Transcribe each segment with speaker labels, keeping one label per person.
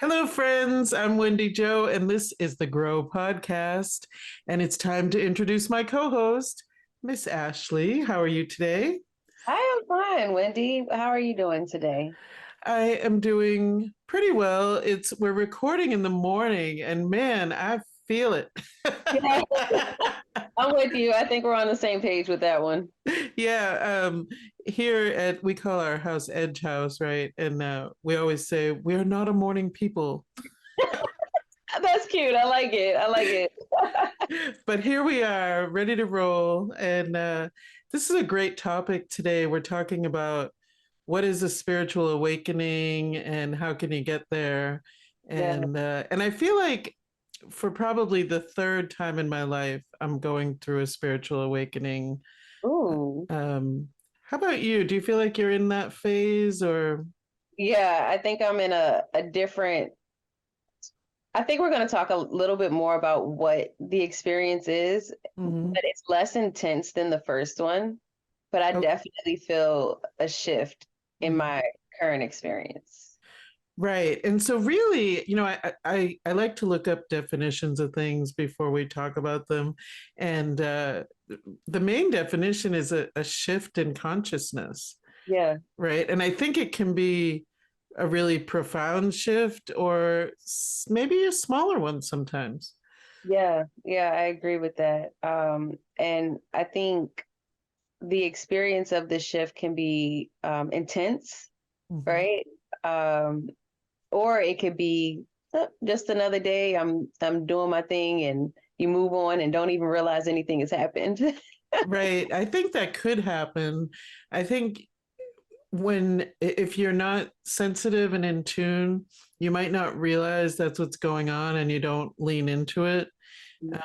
Speaker 1: Hello, friends. I'm Wendy Joe, and this is the Grow Podcast. And it's time to introduce my co host, Miss Ashley. How are you today?
Speaker 2: I am fine, Wendy. How are you doing today?
Speaker 1: I am doing pretty well. We're recording in the morning, and man, I feel it.
Speaker 2: Yeah, I'm with you. I think we're on the same page with that one.
Speaker 1: Yeah, here at we call our house Edge House, right? And we always say we are not a morning people.
Speaker 2: That's cute. I like it. I like it.
Speaker 1: But here we are, ready to roll. And this is a great topic today. We're talking about what is a spiritual awakening and how can you get there.
Speaker 2: Yeah.
Speaker 1: And I feel like for probably the third time in my life, I'm going through a spiritual awakening.
Speaker 2: Ooh.
Speaker 1: Um, how about you? Do you feel like you're in that phase or?
Speaker 2: Yeah, I think I'm in a different. I think we're going to talk a little bit more about what the experience is,
Speaker 1: Mhm.
Speaker 2: but it's less intense than the first one. But I
Speaker 1: Oh,
Speaker 2: definitely feel a shift in
Speaker 1: mhm.
Speaker 2: my current experience.
Speaker 1: Right. And so really, I like to look up definitions of things before we talk about them. And the main definition is a shift in consciousness,
Speaker 2: Yeah.
Speaker 1: right? And I think it can be a really profound shift or maybe a smaller one sometimes.
Speaker 2: Yeah. Yeah. I agree with that. And I think the experience of the shift can be intense,
Speaker 1: Mhm.
Speaker 2: right? Um, or it could be just another day. I'm doing my thing, and you move on and don't even realize anything has happened.
Speaker 1: Right. I think that could happen. I think if you're not sensitive and in tune, you might not realize that's what's going on and you don't lean into it.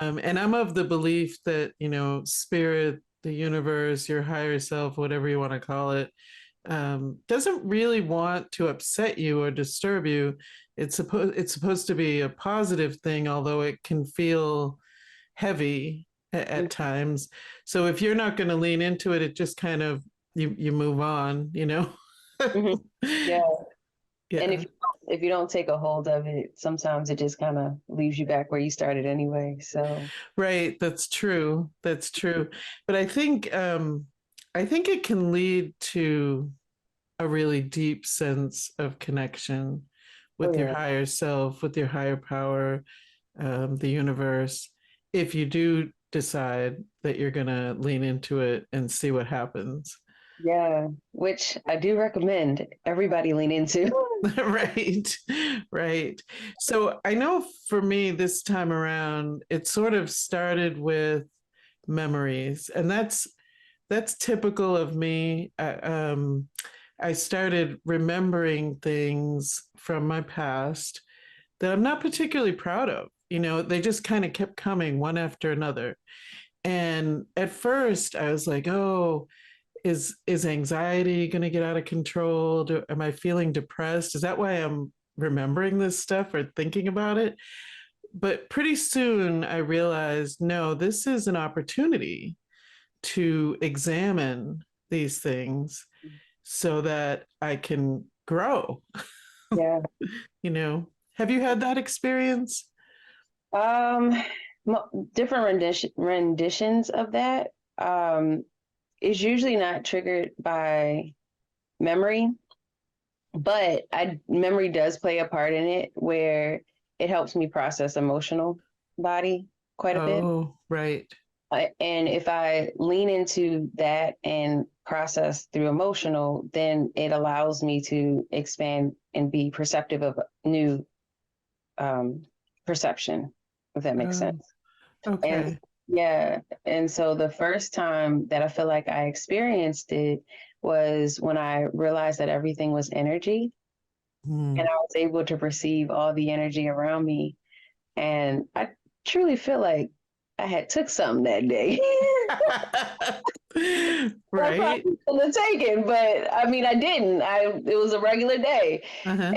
Speaker 1: And I'm of the belief that, spirit, the universe, your higher self, whatever you want to call it, doesn't really want to upset you or disturb you. It's supposed to be a positive thing, although it can feel heavy at times. So if you're not going to lean into it, it just kind of you move on.
Speaker 2: Mhm. Yeah, and
Speaker 1: Yeah.
Speaker 2: if you don't take a hold of it, sometimes it just kind of leaves you back where you started anyway. So
Speaker 1: Right, that's true. That's true. But I think it can lead to a really deep sense of connection
Speaker 2: oh
Speaker 1: with your
Speaker 2: yeah,
Speaker 1: higher self, with your higher power, the universe, if you do decide that you're going to lean into it and see what happens.
Speaker 2: yeah, which I do recommend everybody lean into.
Speaker 1: Right, right. So I know for me this time around, it sort of started with memories, and that's typical of me. I started remembering things from my past that I'm not particularly proud of. They just kind of kept coming one after another. And at first, I was like, "Oh, is anxiety going to get out of control? Am I feeling depressed? Is that why I'm remembering this stuff or thinking about it?" But pretty soon, I realized, no, this is an opportunity to examine these things so that I can grow.
Speaker 2: Yeah.
Speaker 1: you know, have you had that experience?
Speaker 2: Um, Different renditions of that is usually not triggered by memory, but I memory does play a part in it where it helps me process emotional body quite a bit.
Speaker 1: Oh, right.
Speaker 2: And if I lean into that and process through emotional, then it allows me to expand and be perceptive of new um, perception, if that makes
Speaker 1: Oh,
Speaker 2: sense. And
Speaker 1: okay.
Speaker 2: yeah, and so the first time that I feel like I experienced it was when I realized that everything was energy and
Speaker 1: Hmm.
Speaker 2: I was able to perceive all the energy around me. And I truly feel like I had took something that day. I
Speaker 1: Right.
Speaker 2: probably couldn't have taken, but I mean, I didn't. It was a regular day,
Speaker 1: Uh-huh.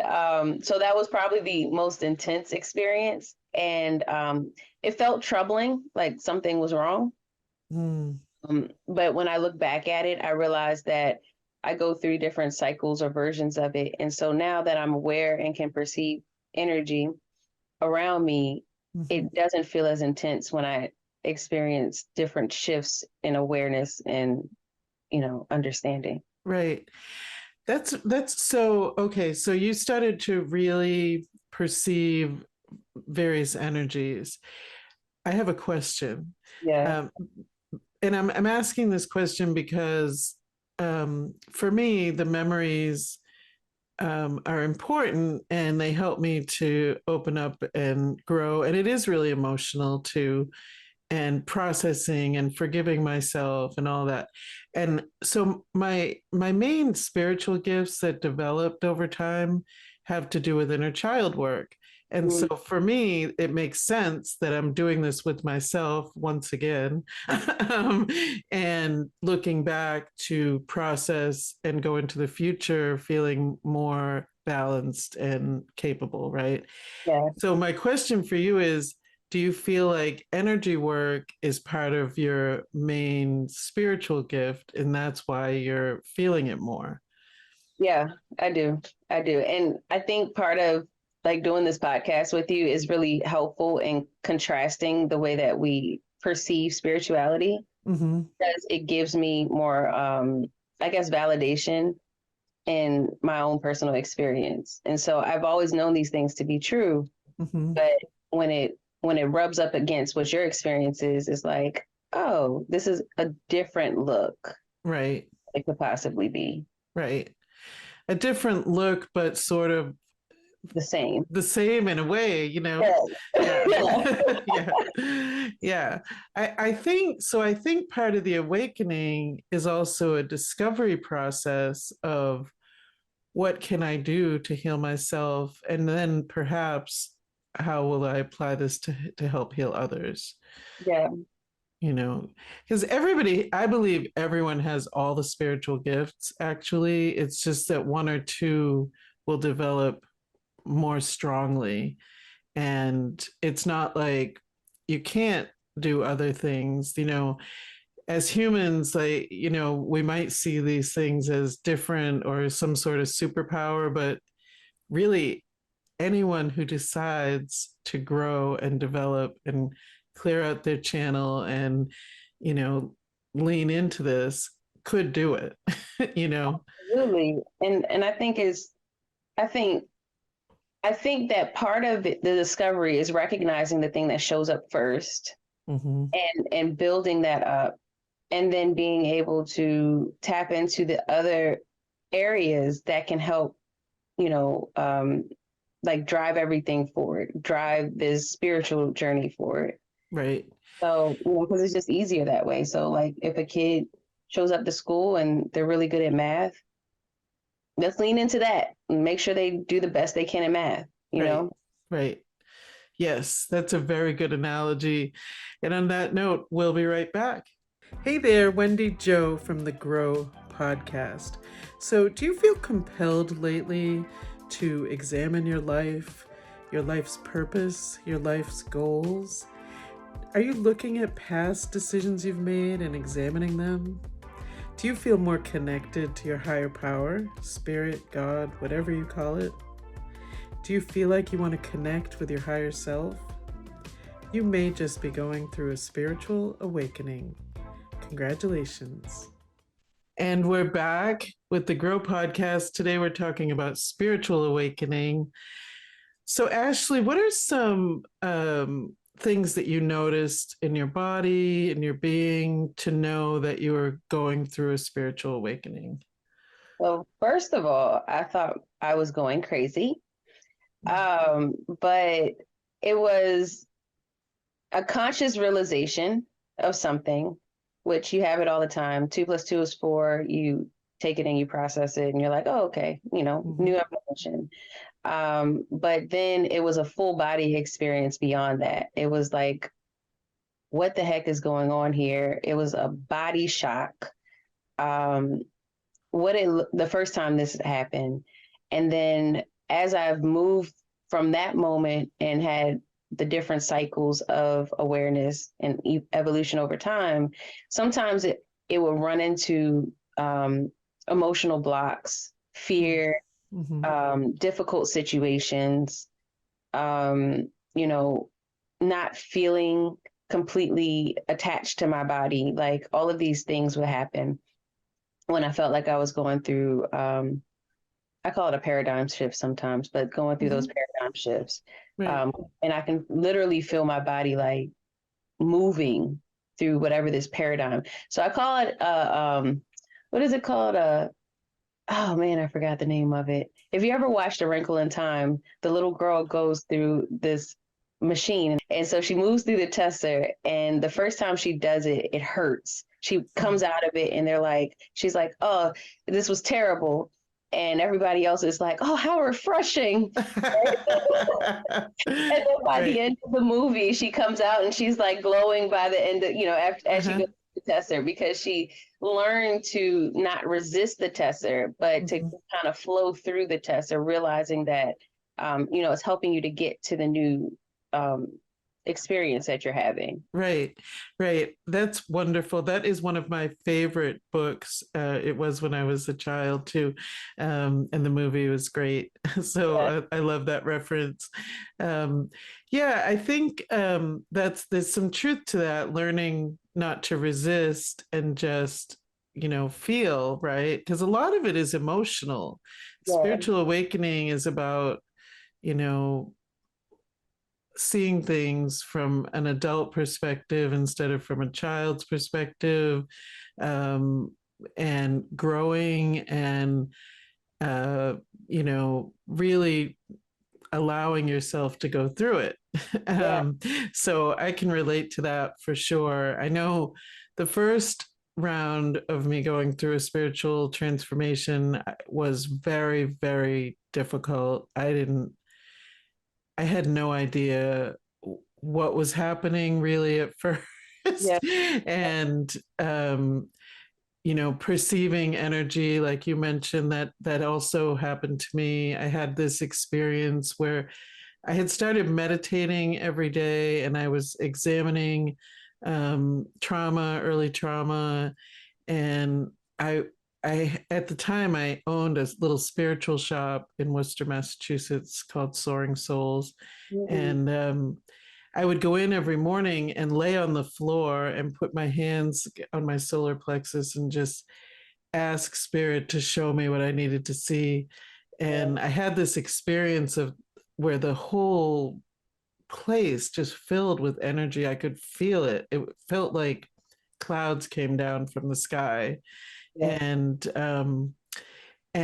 Speaker 2: and so that was probably the most intense experience, and it felt troubling, like something was wrong.
Speaker 1: Hmm.
Speaker 2: But when I look back at it, I realized that I go through different cycles or versions of it. And so now that I'm aware and can perceive energy around me,
Speaker 1: Mhm.
Speaker 2: it doesn't feel as intense when I experience different shifts in awareness and, understanding.
Speaker 1: Right. That's so okay. So you started to really perceive various energies. I have a question.
Speaker 2: Yeah.
Speaker 1: Um, and I'm asking this question because for me, the memories are important and they help me to open up and grow. And it is really emotional too, and processing and forgiving myself and all that. And so my main spiritual gifts that developed over time have to do with inner child work. And so
Speaker 2: Mm,
Speaker 1: for me, it makes sense that I'm doing this with myself once again, and looking back to process and go into the future feeling more balanced and capable, right?
Speaker 2: yeah.
Speaker 1: So, my question for you is, do you feel like energy work is part of your main spiritual gift and that's why you're feeling it more?
Speaker 2: Yeah, I do. I do. And I think part of like doing this podcast with you is really helpful in contrasting the way that we perceive spirituality,
Speaker 1: Mm-hmm.
Speaker 2: because it gives me more, I guess, validation in my own personal experience. And so I've always known these things to be true,
Speaker 1: Mm-hmm.
Speaker 2: but when it rubs up against what your experience is, it's like, oh, this is a different look
Speaker 1: Right,
Speaker 2: it could possibly be.
Speaker 1: right. A different look, but sort of
Speaker 2: The same.
Speaker 1: the same in a way, you know?
Speaker 2: Yeah.
Speaker 1: Yeah.
Speaker 2: Yeah.
Speaker 1: Yeah. Yeah. I think so. I think part of the awakening is also a discovery process of what can I do to heal myself? And then perhaps how will I apply this to help heal others?
Speaker 2: Yeah.
Speaker 1: You know, because everybody, I believe everyone has all the spiritual gifts, actually. It's just that one or two will develop more strongly. And it's not like you can't do other things, as humans, like, we might see these things as different or some sort of superpower, but really anyone who decides to grow and develop and clear out their channel and, you know, lean into this could do it, you know?
Speaker 2: Absolutely. And I think I think that part of it, the discovery is recognizing the thing that shows up first
Speaker 1: Mm-hmm.
Speaker 2: and building that up, and then being able to tap into the other areas that can help, you know, like drive everything forward, drive this spiritual journey forward.
Speaker 1: Right.
Speaker 2: So, because it's just easier that way. So, like, if a kid shows up to school and they're really good at math, let's lean into that and make sure they do the best they can in math, you
Speaker 1: Right.
Speaker 2: know?
Speaker 1: Right. Yes, that's a very good analogy. And on that note, we'll be right back. Hey there, Wendy Joe from the Grow podcast. So, do you feel compelled lately to examine your life's purpose, your life's goals? Are you looking at past decisions you've made and examining them? Do you feel more connected to your higher power, spirit, God, whatever you call it? Do you feel like you want to connect with your higher self? You may just be going through a spiritual awakening. Congratulations. And we're back with the Grow podcast. Today we're talking about spiritual awakening. So, Ashley, what are some things that you noticed in your body, in your being, to know that you were going through a spiritual awakening?
Speaker 2: Well, first of all, I thought I was going crazy. But it was a conscious realization of something, which you have it all the time. 2 + 2 is 4. You take it and you process it, and you're like, oh, okay, new information. But then it was a full body experience beyond that. It was like, what the heck is going on here? It was a body shock. Um, the first time this happened, and then as I've moved from that moment and had the different cycles of awareness and evolution over time, sometimes it will run into emotional blocks, fear,
Speaker 1: Mm-hmm.
Speaker 2: difficult situations, you know, not feeling completely attached to my body. Like all of these things would happen when I felt like I was going through, I call it a paradigm shift sometimes, but going through those
Speaker 1: Hmm.
Speaker 2: paradigm shifts.
Speaker 1: Right.
Speaker 2: And I can literally feel my body like moving through whatever this paradigm. So I call it, what is it called? Oh man, I forgot the name of it. If you ever watched A Wrinkle in Time, the little girl goes through this machine. And so she moves through the tester. And the first time she does it, it hurts. She comes out of it and they're like, she's like, oh, this was terrible. And everybody else is like, oh, how refreshing. And then by the
Speaker 1: Right.
Speaker 2: end of the movie, she comes out and she's like glowing by the end of, after, as she
Speaker 1: Uh-huh.
Speaker 2: goes through the tester because she learned to not resist the tester, but to
Speaker 1: Mhm.
Speaker 2: kind of flow through the tester, realizing that, it's helping you to get to the new um, experience that you're having.
Speaker 1: Right, right. That's wonderful. That is one of my favorite books. It was when I was a child too, and the movie was great. So
Speaker 2: Yeah.
Speaker 1: I love that reference. Um, yeah, I think there's some truth to that. Learning not to resist and just feel, right, because a lot of it is emotional.
Speaker 2: Yeah.
Speaker 1: Spiritual awakening is about you know seeing things from an adult perspective instead of from a child's perspective, um, and growing and uh, really allowing yourself to go through it.
Speaker 2: Yeah.
Speaker 1: um, so I can relate to that for sure. I know the first round of me going through a spiritual transformation was very, very difficult. I had no idea what was happening really at first.
Speaker 2: Yeah.
Speaker 1: And perceiving energy, like you mentioned, that also happened to me. I had this experience where I had started meditating every day and I was examining trauma, early trauma, and I at the time I owned a little spiritual shop in Worcester, Massachusetts called Soaring Souls,
Speaker 2: Mhm.
Speaker 1: and I would go in every morning and lay on the floor and put my hands on my solar plexus and just ask spirit to show me what I needed to see.
Speaker 2: Yeah.
Speaker 1: And I had this experience of where the whole place just filled with energy. I could feel it. It felt like clouds came down from the sky,
Speaker 2: Yeah.
Speaker 1: and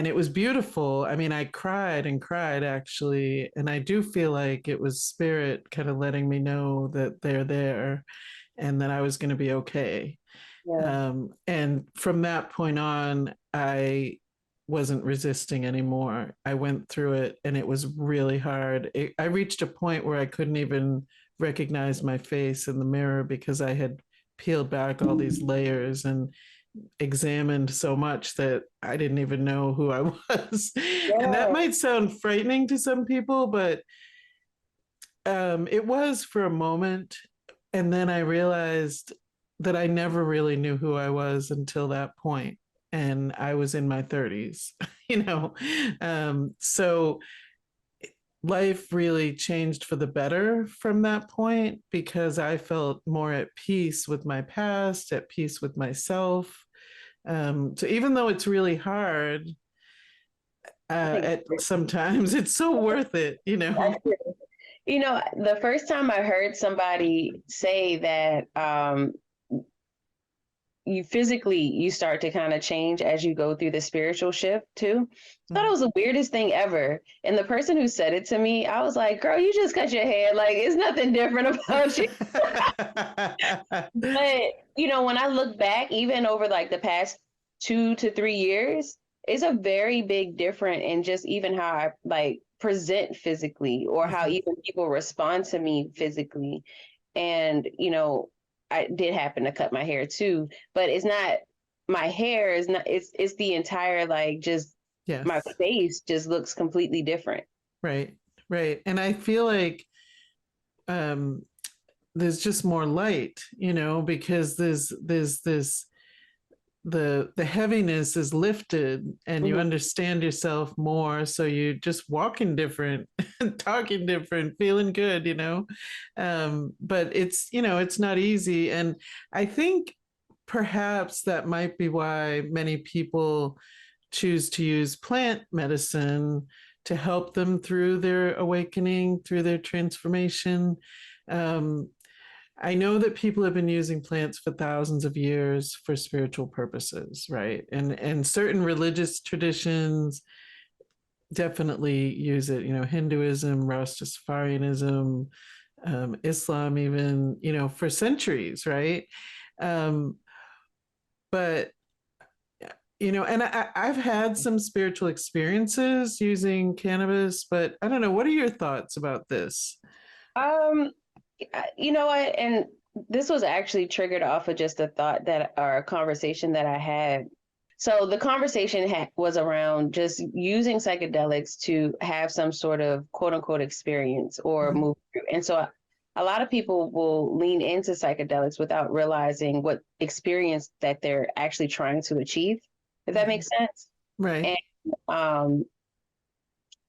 Speaker 1: it was beautiful. I mean, I cried and cried actually, and I do feel like it was spirit kind of letting me know that they're there and that I was going to be okay.
Speaker 2: Yeah.
Speaker 1: And from that point on, I wasn't resisting anymore. I went through it and it was really hard. I reached a point where I couldn't even recognize my face in the mirror because I had peeled back all these layers and examined so much that I didn't even know who I was. And that
Speaker 2: Yeah.
Speaker 1: might sound frightening to some people, but it was for a moment. And then I realized that I never really knew who I was until that point. And I was in my 30s, you know. So life really changed for the better from that point because I felt more at peace with my past, at peace with myself. So even though it's really hard,
Speaker 2: I think
Speaker 1: sometimes it's so worth it.
Speaker 2: the first time I heard somebody say that you start to kind of change as you go through the spiritual shift too. I thought it was the weirdest thing ever. And the person who said it to me, I was like, girl, you just cut your hair. Like, it's nothing different about you. But, when I look back, even over like the past 2 to 3 years, it's a very big difference in just even how I like present physically or how even people respond to me physically. And, I did happen to cut my hair too, but it's not my hair is not it's the entire like just my
Speaker 1: Yes,
Speaker 2: face just looks completely different.
Speaker 1: right, right. And I feel like um, there's just more light, because there's this the heaviness is lifted and you
Speaker 2: Mhm.
Speaker 1: understand yourself more, so you just walking different, talking different, feeling good, but it's, it's not easy. And I think perhaps that might be why many people choose to use plant medicine to help them through their awakening, through their transformation. um, I know that people have been using plants for thousands of years for spiritual purposes, right? And certain religious traditions definitely use it. Hinduism, Rastafarianism, Islam, even for centuries, right? Um, but and I've had some spiritual experiences using cannabis, but I don't know. What are your thoughts about this?
Speaker 2: Um, you know what? And this was actually triggered off of just a thought that or a conversation that I had. So the conversation was around just using psychedelics to have some sort of quote unquote experience or
Speaker 1: Mhm.
Speaker 2: move through. And so a lot of people will lean into psychedelics without realizing what experience that they're actually trying to achieve, if that
Speaker 1: Mhm.
Speaker 2: makes sense.
Speaker 1: Right.
Speaker 2: And um,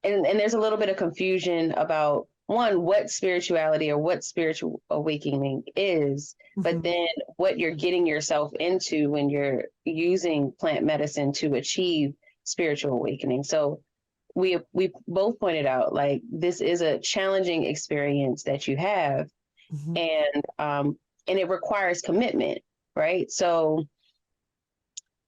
Speaker 2: and there's a little bit of confusion about one what spirituality or what spiritual awakening is, but
Speaker 1: Mhm.
Speaker 2: then what you're getting yourself into when you're using plant medicine to achieve spiritual awakening. So we both pointed out like this is a challenging experience that you have,
Speaker 1: Mhm.
Speaker 2: and it requires commitment, right? So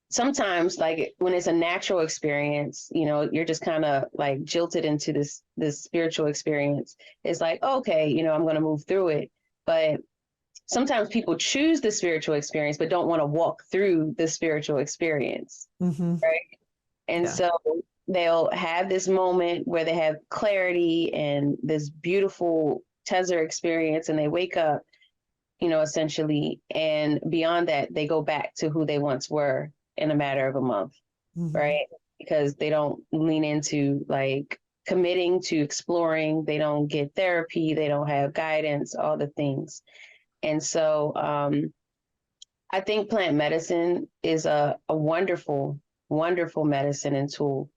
Speaker 2: sometimes like when it's a natural experience, you're just kind of like jilted into this spiritual experience. It's like, okay, I'm going to move through it. But sometimes people choose the spiritual experience but don't want to walk through the spiritual experience,
Speaker 1: Mhm.
Speaker 2: right? And
Speaker 1: Yeah.
Speaker 2: so they'll have this moment where they have clarity and this beautiful Tezzer experience, and they wake up, essentially. And beyond that, they go back to who they once were in a matter of a month,
Speaker 1: Mhm.
Speaker 2: right? Because they don't lean into like committing to exploring, they don't get therapy, they don't have guidance, all the things. And so I think plant medicine is a wonderful, wonderful medicine and tool.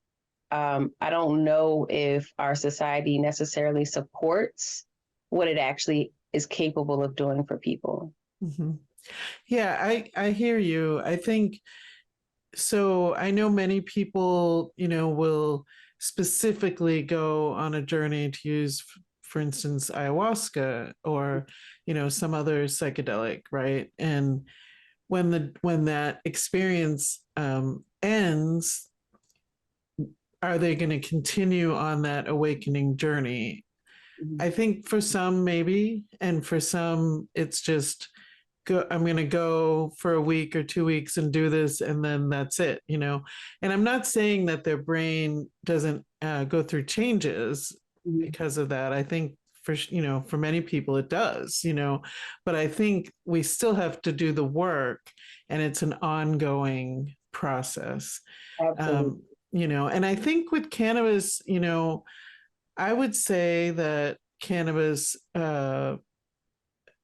Speaker 2: I don't know if our society necessarily supports what it actually is capable of doing for people.
Speaker 1: Mhm. Yeah, I hear you. I think so. I know many people, will specifically go on a journey to use, for instance, ayahuasca or, some other psychedelic, right? And when that experience ends, are they going to continue on that awakening journey?
Speaker 2: Mhm.
Speaker 1: I think for some, maybe, and for some, it's just I'm going to go for a week or 2 weeks and do this, and then that's it. And I'm not saying that their brain doesn't go through changes
Speaker 2: Mhm.
Speaker 1: because of that. I think for many people it does. But I think we still have to do the work, and it's an ongoing process.
Speaker 2: Absolutely.
Speaker 1: And I think with cannabis, I would say that cannabis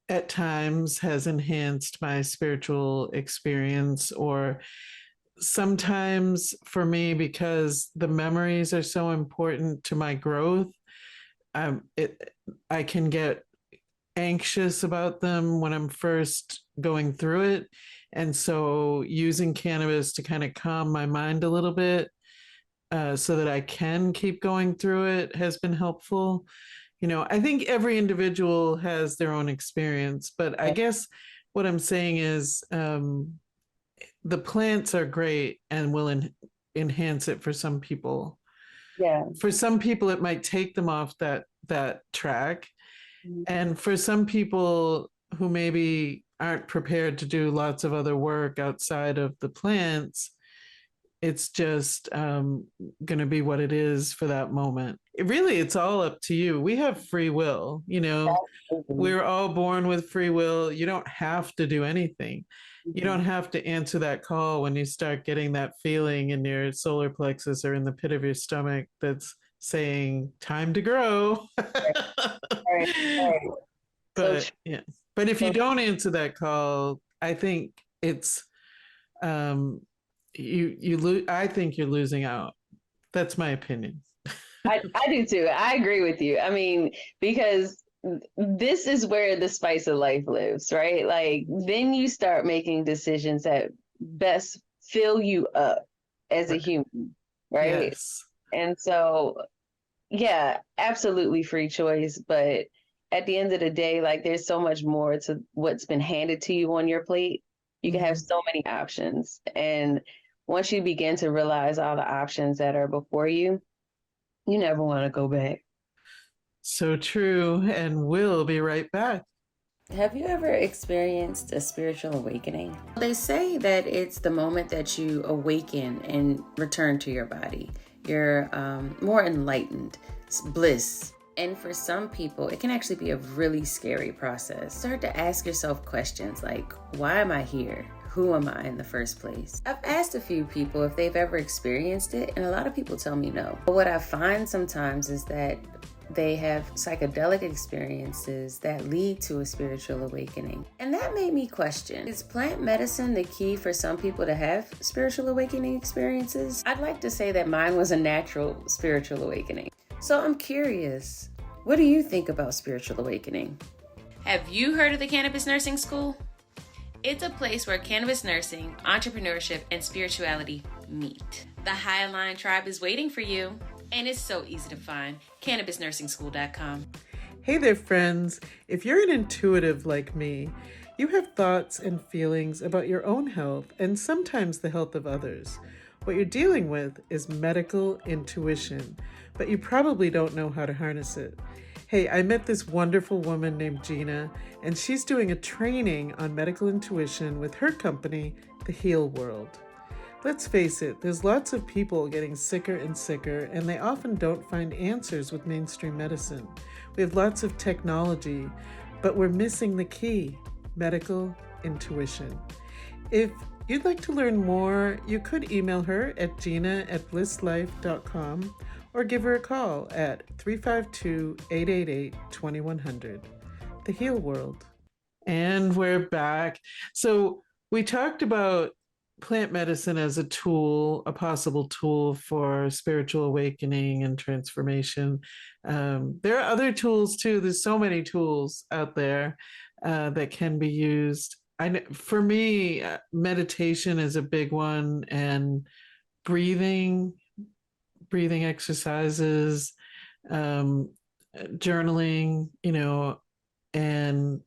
Speaker 1: at times has enhanced my spiritual experience, or sometimes for me, because the memories are so important to my growth, it, I can get anxious about them when I'm first going through it. And so using cannabis to kind of calm my mind a little bit, so that I can keep going through it, has been helpful. I think every individual has their own experience, but I guess what I'm saying is, the plants are great and will enhance it for some people.
Speaker 2: Yeah.
Speaker 1: For some people, it might take them off that track, and for some people who maybe aren't prepared to do lots of other work outside of the plants, it's just going to be what it is for that moment. Really, it's all up to you. We have free will.
Speaker 2: Absolutely.
Speaker 1: We're all born with free will. You don't have to do anything. You
Speaker 2: Mhm.
Speaker 1: don't have to answer that call when you start getting that feeling in your solar plexus or in the pit of your stomach that's saying time to grow.
Speaker 2: Right, right. So
Speaker 1: But
Speaker 2: true.
Speaker 1: yeah, but if you
Speaker 2: So
Speaker 1: don't answer that call, I think it's um, I think you're losing out. That's my opinion.
Speaker 2: I do too. I agree with you. I mean, because this is where the spice of life lives, right? Like, then you start making decisions that best fill you up as a human, right?
Speaker 1: Yes.
Speaker 2: And so, yeah, absolutely free choice. But at the end of the day, like, there's so much more to what's been handed to you on your plate. You can have
Speaker 1: Mhm.
Speaker 2: so many options. And once you begin to realize all the options that are before you never want to go back.
Speaker 1: So true. And we'll be right back.
Speaker 3: Have you ever experienced a spiritual awakening? They say that it's the moment that you awaken and return to your body. You're more enlightened, it's bliss. And for some people, it can actually be a really scary process. Start to ask yourself questions like, why am I here? Who am I in the first place? I've asked a few people if they've ever experienced it, and a lot of people tell me no. But what I find sometimes is that they have psychedelic experiences that lead to a spiritual awakening. And that made me question, is plant medicine the key for some people to have spiritual awakening experiences? I'd like to say that mine was a natural spiritual awakening. So I'm curious, what do you think about spiritual awakening?
Speaker 4: Have you heard of the Cannabis Nursing School? It's a place where cannabis nursing, entrepreneurship, and spirituality meet. The High Align Tribe is waiting for you, and it's so easy to find. CannabisNursingSchool.com.
Speaker 1: Hey there, friends. If you're an intuitive like me, you have thoughts and feelings about your own health and sometimes the health of others. What you're dealing with is medical intuition, but you probably don't know how to harness it. Hey, I met this wonderful woman named Gina, and she's doing a training on medical intuition with her company, The Heal World. Let's face it, there's lots of people getting sicker and sicker, and they often don't find answers with mainstream medicine. We have lots of technology, but we're missing the key, medical intuition. If you'd like to learn more, you could email her at gina@blisslife.com or give her a call at 352-888-2100. The Heal World. And we're back. So we talked about plant medicine as a tool, a possible tool for spiritual awakening and transformation. There are other tools too. There's so many tools out there that can be used. For me, meditation is a big one, and breathing exercises, journaling, and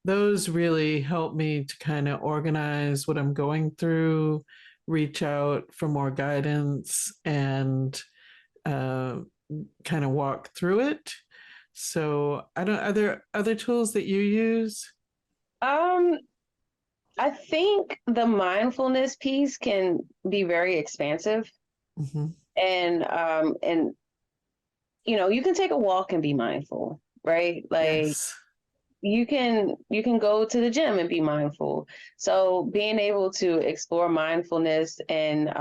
Speaker 1: those really help me to kind of organize what I'm going through, reach out for more guidance, and kind of walk through it. So are there other tools that you use?
Speaker 2: I think the mindfulness piece can be very expansive,
Speaker 1: Mm-hmm.
Speaker 2: and you can take a walk and be mindful, right? Like,
Speaker 1: Yes.
Speaker 2: you can go to the gym and be mindful. So being able to explore mindfulness and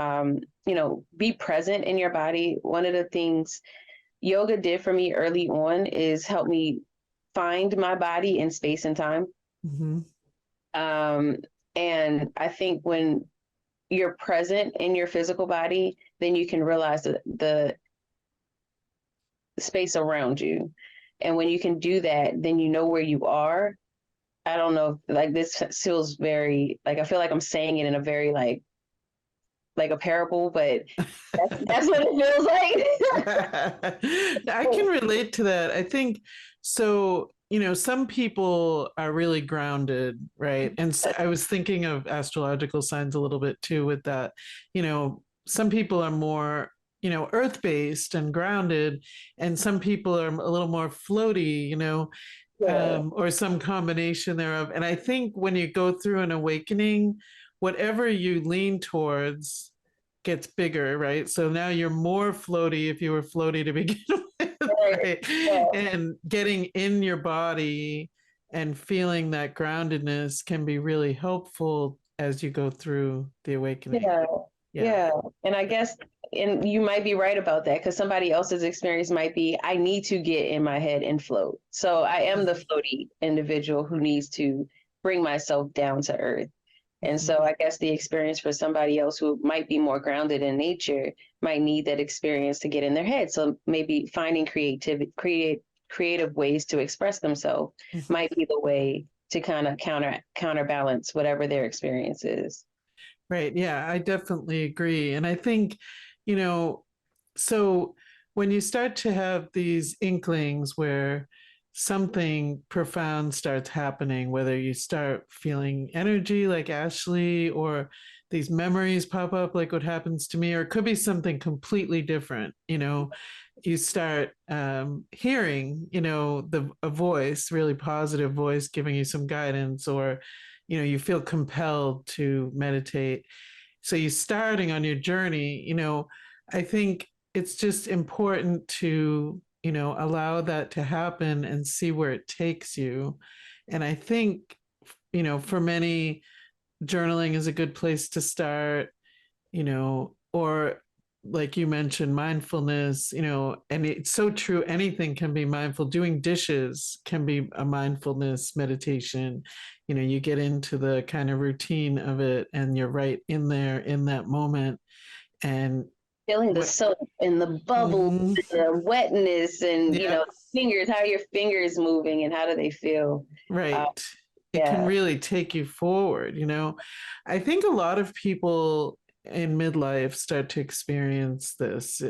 Speaker 2: be present in your body. One of the things yoga did for me early on is help me find my body in space and time.
Speaker 1: Mm-hmm.
Speaker 2: And I think when you're present in your physical body, then you can realize the space around you. And when you can do that, then you know where you are. I don't know, like, this feels very, like, I feel like I'm saying it in a very like a parable, but that's what it feels like.
Speaker 1: I can relate to that. I think so. Some people are really grounded, right? And so I was thinking of astrological signs a little bit too with that. Some people are more, earth-based and grounded, and some people are a little more floaty,
Speaker 2: Yeah.
Speaker 1: or some combination thereof. And I think when you go through an awakening, whatever you lean towards gets bigger, right? So now you're more floaty if you were floaty to begin with, right?
Speaker 2: Yeah.
Speaker 1: And getting in your body and feeling that groundedness can be really helpful as you go through the awakening.
Speaker 2: Yeah.
Speaker 1: Yeah.
Speaker 2: Yeah. And I guess, and you might be right about that, because somebody else's experience might be, I need to get in my head and float. So I am the floaty individual who needs to bring myself down to earth. And so I guess the experience for somebody else who might be more grounded in nature might need that experience to get in their head. So maybe finding creative ways to express themselves
Speaker 1: Mhm.
Speaker 2: might be the way to kind of counterbalance whatever their experience is.
Speaker 1: Right. Yeah, I definitely agree. And I think, you know, so when you start to have these inklings where something profound starts happening, whether you start feeling energy like Ashley, or these memories pop up like what happens to me, or it could be something completely different, you start hearing, a voice, really positive voice giving you some guidance, or, you feel compelled to meditate. So you're starting on your journey, I think it's just important to, allow that to happen and see where it takes you. And I think, for many, journaling is a good place to start, or like you mentioned, mindfulness, and it's so true. Anything can be mindful. Doing dishes can be a mindfulness meditation. You get into the kind of routine of it and you're right in there in that moment. And
Speaker 2: Feeling the
Speaker 1: what,
Speaker 2: soap and the bubbles,
Speaker 1: mhm,
Speaker 2: the wetness, and
Speaker 1: yeah,
Speaker 2: fingers. How are your fingers moving, and how do they feel? Uh,
Speaker 1: right. It can
Speaker 2: yeah,
Speaker 1: really take you forward. I think a lot of people in midlife start to experience this.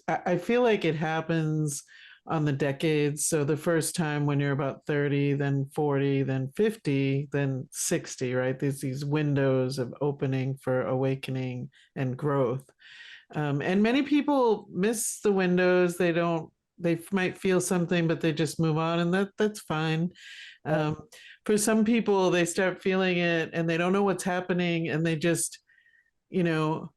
Speaker 1: I feel like it happens on the decades. So the first time when you're about 30, then 40, then 50, then 60, right? There's these windows of opening for awakening and growth. And many people miss the windows. They might feel something, but they just move on, and that's fine. Um, for some people, they start feeling it and they don't know what's happening, and they just, you know,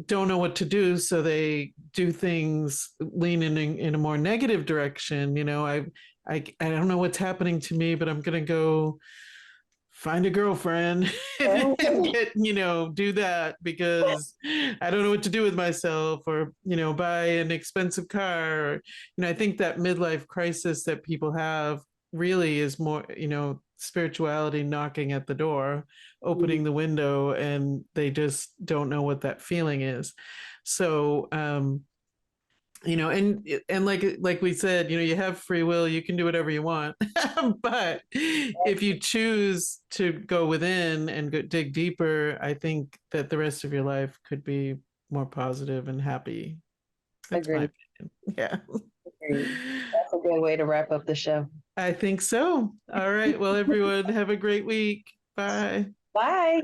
Speaker 1: don't know what to do. So they do things, lean in a more negative direction. I don't know what's happening to me, but I'm going to go find a girlfriend and get, do that because I don't know what to do with myself, or, buy an expensive car. Or, I think that midlife crisis that people have really is more, spirituality knocking at the door, opening the window, and they just don't know what that feeling is. So, and like we said, you have free will, you can do whatever you want. But if you choose to go within and dig deeper, I think that the rest of your life could be more positive and happy. That's my
Speaker 2: agreed.
Speaker 1: opinion. Yeah.
Speaker 2: Agreed. That's a good way to wrap up the show.
Speaker 1: I think so. All right, well, everyone, have a great week. Bye.
Speaker 2: Bye.